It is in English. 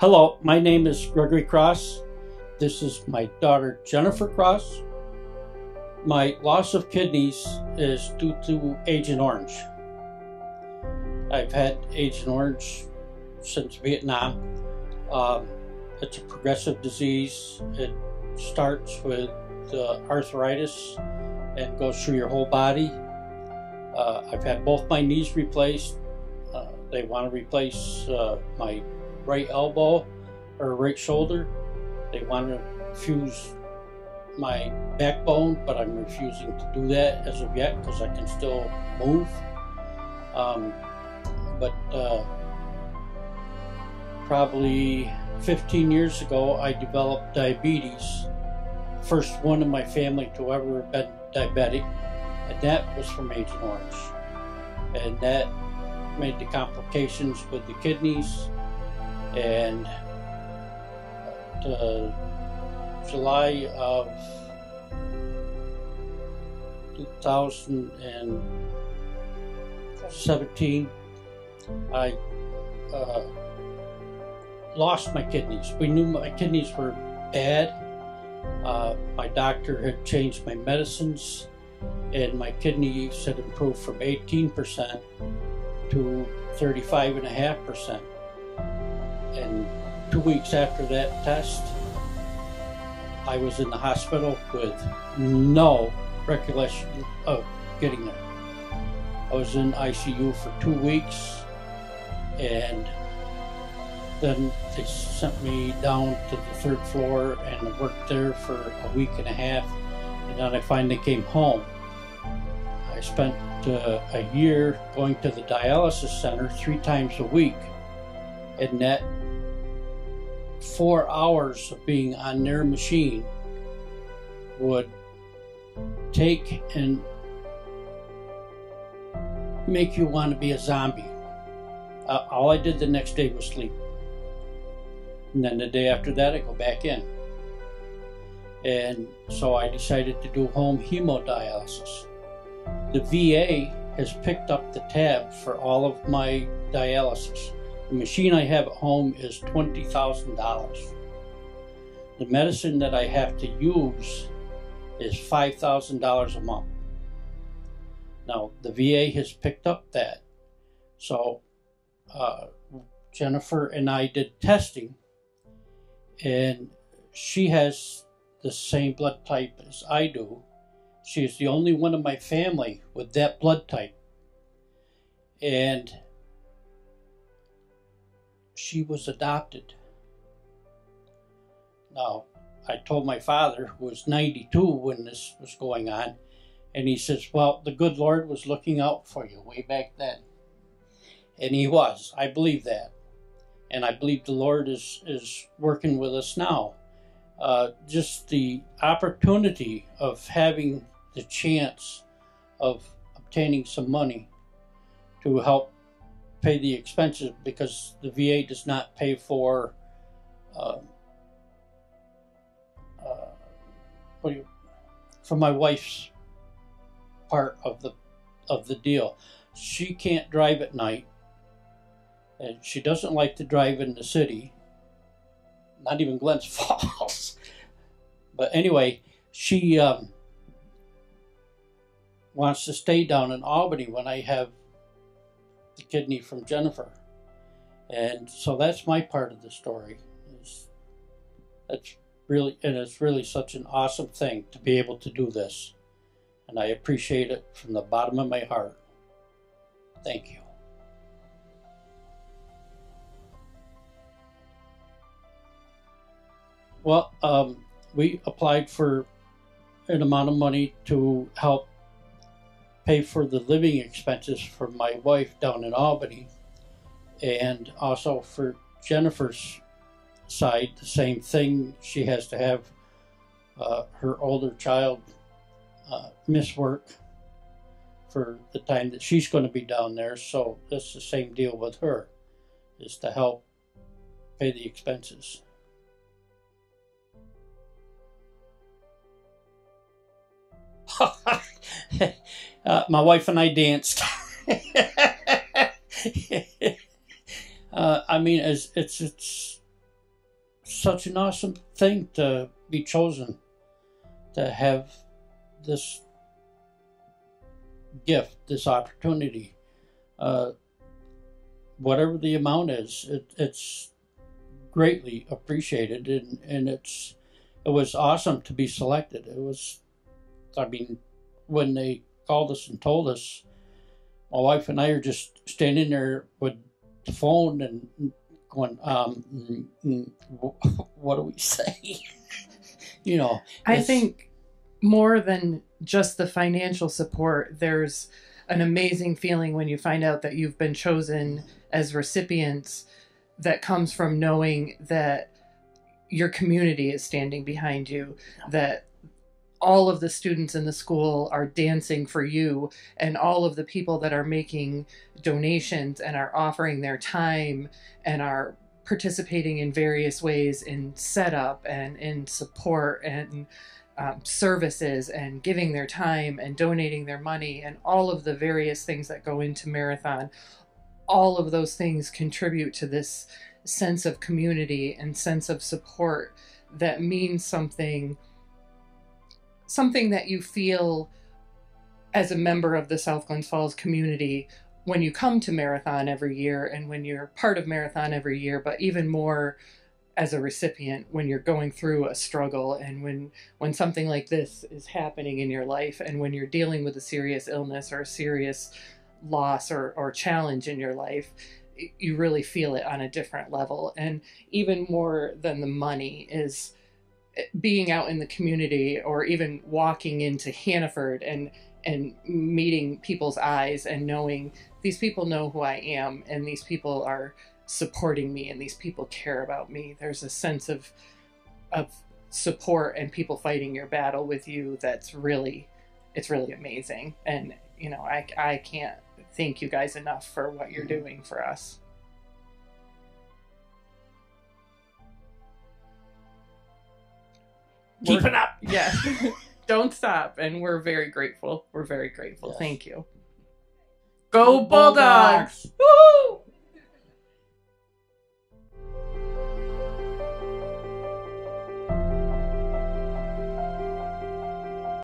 Hello, my name is Gregory Cross. This is my daughter Jennifer Cross. My loss of kidneys is due to Agent Orange. I've had Agent Orange since Vietnam. It's a progressive disease. It starts with arthritis and goes through your whole body. I've had both my knees replaced. They want to replace my right elbow or right shoulder. They want to fuse my backbone, but I'm refusing to do that as of yet because I can still move. Probably 15 years ago, I developed diabetes. First one in my family to ever have been diabetic, and that was from Agent Orange. And that made the complications with the kidneys. And July of 2017, I lost my kidneys. We knew my kidneys were bad. My doctor had changed my medicines, and my kidneys had improved from 18% to 35.5%. And 2 weeks after that test, I was in the hospital with no recollection of getting there. I was in ICU for 2 weeks, and then they sent me down to the 3rd floor and I worked there for a week and a half, and then I finally came home. I spent a year going to the dialysis center 3 times a week, and that 4 hours of being on their machine would take and make you want to be a zombie. All I did the next day was sleep. And then the day after that, I go back in. And so I decided to do home hemodialysis. The VA has picked up the tab for all of my dialysis. The machine I have at home is $20,000. The medicine that I have to use is $5,000 a month. Now, the VA has picked up that. So Jennifer and I did testing, and she has the same blood type as I do. She is the only one in my family with that blood type. And she was adopted. Now, I told my father, who was 92 when this was going on, and he says, well, the good Lord was looking out for you way back then. And he was. I believe that. And I believe the Lord is working with us now. Just the opportunity of having the chance of obtaining some money to help pay the expenses, because the VA does not pay for for my wife's part of the deal. She can't drive at night, and she doesn't like to drive in the city, not even Glens Falls. But anyway, she wants to stay down in Albany when I have the kidney from Jennifer. And so that's my part of the story. It's really such an awesome thing to be able to do this. And I appreciate it from the bottom of my heart. Thank you. Well, we applied for an amount of money to help pay for the living expenses for my wife down in Albany, and also for Jennifer's side, the same thing. She has to have her older child miss work for the time that she's going to be down there, so that's the same deal with her, is to help pay the expenses. My wife and I danced. I mean, it's such an awesome thing to be chosen, to have this gift, this opportunity. Whatever the amount is, it's greatly appreciated, and it was awesome to be selected. It was, I mean, when they called us and told us, my wife and I are just standing there with the phone and going, what do we say? You know, I think more than just the financial support, there's an amazing feeling when you find out that you've been chosen as recipients, that comes from knowing that your community is standing behind you, that all of the students in the school are dancing for you, and all of the people that are making donations and are offering their time and are participating in various ways in setup and in support and services and giving their time and donating their money and all of the various things that go into Marathon. All of those things contribute to this sense of community and sense of support that means something that you feel as a member of the South Glens Falls community when you come to Marathon every year and when you're part of Marathon every year, but even more as a recipient when you're going through a struggle and when something like this is happening in your life and when you're dealing with a serious illness or a serious loss or challenge in your life. You really feel it on a different level. And even more than the money is being out in the community, or even walking into Hannaford and meeting people's eyes and knowing these people know who I am and these people are supporting me and these people care about me. There's a sense of support and people fighting your battle with you it's really amazing. And you know, I can't thank you guys enough for what you're doing for us. Keep it up. Yeah. Don't stop. And we're very grateful. We're very grateful. Yes. Thank you. Go Bulldogs!